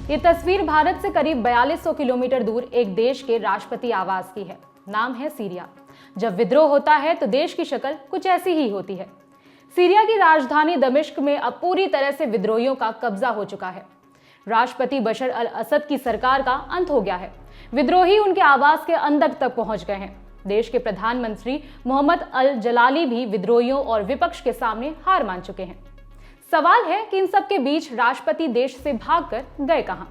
ये तस्वीर भारत से करीब 4200 किलोमीटर दूर एक देश के राष्ट्रपति आवास की है। नाम है सीरिया। जब विद्रोह होता है तो देश की शक्ल कुछ ऐसी ही होती है। सीरिया की राजधानी दमिश्क में अब पूरी तरह से विद्रोहियों का कब्जा हो चुका है। राष्ट्रपति बशर अल असद की सरकार का अंत हो गया है। विद्रोही उनके आवास के अंदर तक पहुंच गए हैं। देश के प्रधानमंत्री मोहम्मद अल जलाली भी विद्रोहियों और विपक्ष के सामने हार मान चुके हैं। सवाल है कि इन सब के बीच राष्ट्रपति देश से भागकर गए कहां?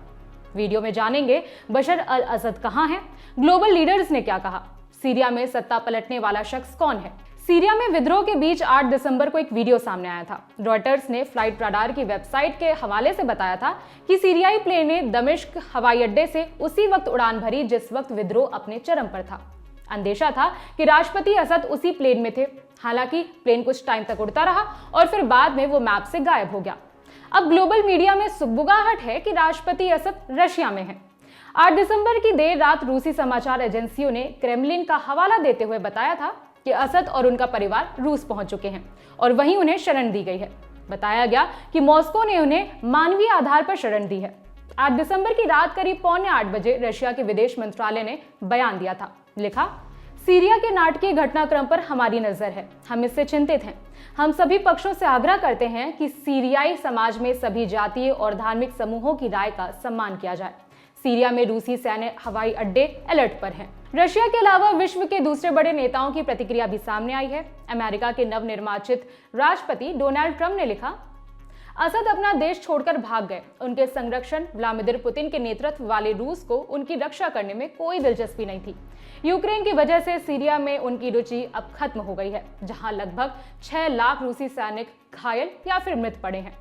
वीडियो में जानेंगे बशर अल असद कहां है, ग्लोबल लीडर्स ने क्या कहा, सीरिया में सत्ता पलटने वाला शख्स कौन है। सीरिया में विद्रोह के बीच 8 दिसंबर को एक वीडियो सामने आया था। रॉयटर्स ने फ्लाइट रडार की वेबसाइट के हवाले से बताया था कि सीरियाई प्लेन ने दमिश्क हवाई अड्डे से उसी वक्त उड़ान भरी जिस वक्त विद्रोह अपने चरम पर था। अंदेशा था कि राष्ट्रपति असद उसी प्लेन में थे। हालांकि प्लेन कुछ टाइम तक उड़ता रहा और फिर बाद में वो मैप से गायब हो गया। अब ग्लोबल मीडिया में सुगबुगाहट है कि राष्ट्रपति असद रशिया में है। 8 दिसंबर की देर रात रूसी समाचार एजेंसियों ने क्रेमलिन का हवाला देते हुए बताया था कि असद और उनका परिवार रूस पहुंच चुके हैं और वहीं उन्हें शरण दी गई है। बताया गया कि मॉस्को ने उन्हें मानवीय आधार पर शरण दी है। 8 दिसंबर की रात करीब 7:45 बजे रशिया के विदेश मंत्रालय ने बयान दिया था। लिखा, सीरिया के नाटकीय घटनाक्रम पर हमारी नजर है। हम इससे चिंतित हैं। हम सभी पक्षों से आग्रह करते हैं कि सीरियाई समाज में सभी जातीय और धार्मिक समूहों की राय का सम्मान किया जाए। सीरिया में रूसी सैन्य हवाई अड्डे अलर्ट पर हैं। रशिया के अलावा विश्व के दूसरे बड़े नेताओं की प्रतिक्रिया भी सामने आई है। अमेरिका के नवनिर्वाचित राष्ट्रपति डोनाल्ड ट्रंप ने लिखा, असद अपना देश छोड़कर भाग गए। उनके संरक्षण व्लादिमीर पुतिन के नेतृत्व वाले रूस को उनकी रक्षा करने में कोई दिलचस्पी नहीं थी। यूक्रेन की वजह से सीरिया में उनकी रुचि अब खत्म हो गई है, जहां लगभग 6 लाख रूसी सैनिक घायल या फिर मृत पड़े हैं।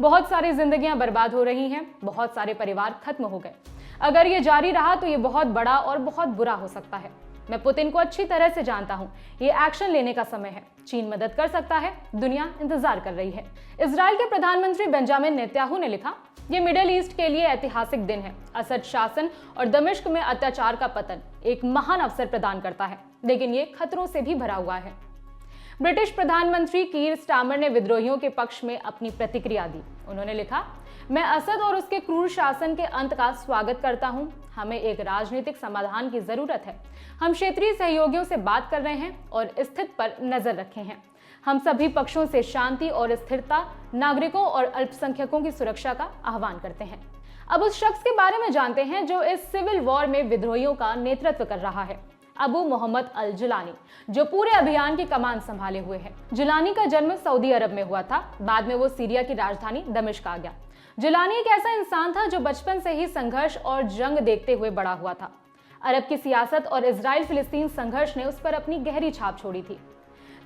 बहुत सारी जिंदगियां बर्बाद हो रही हैं, बहुत सारे परिवार खत्म हो गए। अगर ये जारी रहा तो ये बहुत बड़ा और बहुत बुरा हो सकता है। मैं पुतिन को अच्छी तरह से जानता हूं। ये एक्शन लेने का समय है। चीन मदद कर सकता है। दुनिया इंतजार कर रही है। इजराइल के प्रधानमंत्री बेंजामिन नेतन्याहू ने लिखा, ये मिडिल ईस्ट के लिए ऐतिहासिक दिन है। असद शासन और दमिश्क में अत्याचार का पतन एक महान अवसर प्रदान करता है, लेकिन ये खतरों से भी भरा हुआ है। ब्रिटिश प्रधानमंत्री कीर स्टारमर ने विद्रोहियों के पक्ष में अपनी प्रतिक्रिया दी। उन्होंने लिखा, मैं असद और उसके क्रूर शासन के अंत का स्वागत करता हूं। हमें एक राजनीतिक समाधान की जरूरत है। हम क्षेत्रीय सहयोगियों से बात कर रहे हैं और स्थिति पर नजर रखे हैं। हम सभी पक्षों से शांति और स्थिरता, नागरिकों और अल्पसंख्यकों की सुरक्षा का आह्वान करते हैं। अब उस शख्स के बारे में जानते हैं जो इस सिविल वॉर में विद्रोहियों का नेतृत्व कर रहा है, अबू मोहम्मद अल जुलानी, जो पूरे अभियान की कमान संभाले हुए हैं। जुलानी का जन्म सऊदी अरब में हुआ था। बाद में वो सीरिया की राजधानी दमिश्क आ गया। जुलानी एक ऐसा इंसान था जो बचपन से ही संघर्ष और जंग देखते हुए बड़ा हुआ था। अरब की सियासत और इजराइल फिलिस्तीन संघर्ष ने उस पर अपनी गहरी छाप छोड़ी थी।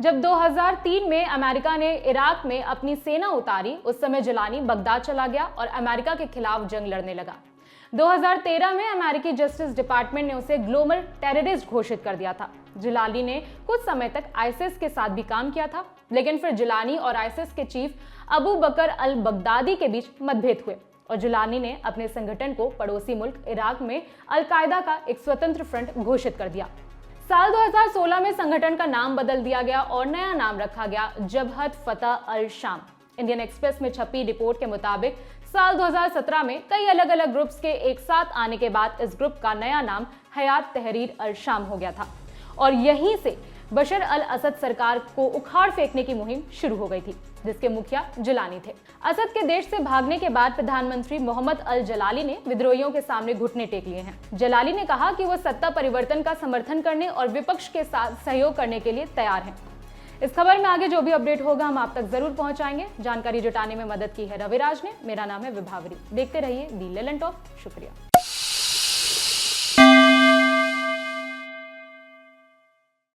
जब 2003 में अमेरिका ने इराक में अपनी सेना उतारी, उस समय जुलानी बगदाद चला गया और अमेरिका के खिलाफ जंग लड़ने लगा। 2013 में अमेरिकी जस्टिस डिपार्टमेंट ने उसे ग्लोबल टेररिस्ट घोषित कर दिया था। जुलानी ने कुछ समय तक आईसिस के साथ भी काम किया था, लेकिन फिर जुलानी और आईसिस के चीफ अबू बकर अल बगदादी के बीच मतभेद हुए और जुलानी ने अपने संगठन को पड़ोसी मुल्क इराक में अल कायदा का एक स्वतंत्र फ्रंट घोषित कर दिया। साल 2016 में संगठन का नाम बदल दिया गया और नया नाम रखा गया जबहत फतह अल शाम। इंडियन एक्सप्रेस में छपी रिपोर्ट के मुताबिक साल 2017 में कई अलग अलग ग्रुप्स के एक साथ आने के बाद इस ग्रुप का नया नाम हयात तहरीर अल शाम हो गया था और यहीं से बशर अल असद सरकार को उखाड़ फेंकने की मुहिम शुरू हो गई थी, जिसके मुखिया जुलानी थे। असद के देश से भागने के बाद प्रधानमंत्री मोहम्मद अल जलाली ने विद्रोहियों के सामने घुटने टेक लिए हैं। जलाली ने कहा कि वो सत्ता परिवर्तन का समर्थन करने और विपक्ष के साथ सहयोग करने के लिए तैयार हैं। इस खबर में आगे जो भी अपडेट होगा हम आप तक जरूर पहुंचाएंगे। जानकारी जुटाने में मदद की है रविराज ने। मेरा नाम है विभावरी। देखते रहिए दी लेलन टॉप। शुक्रिया।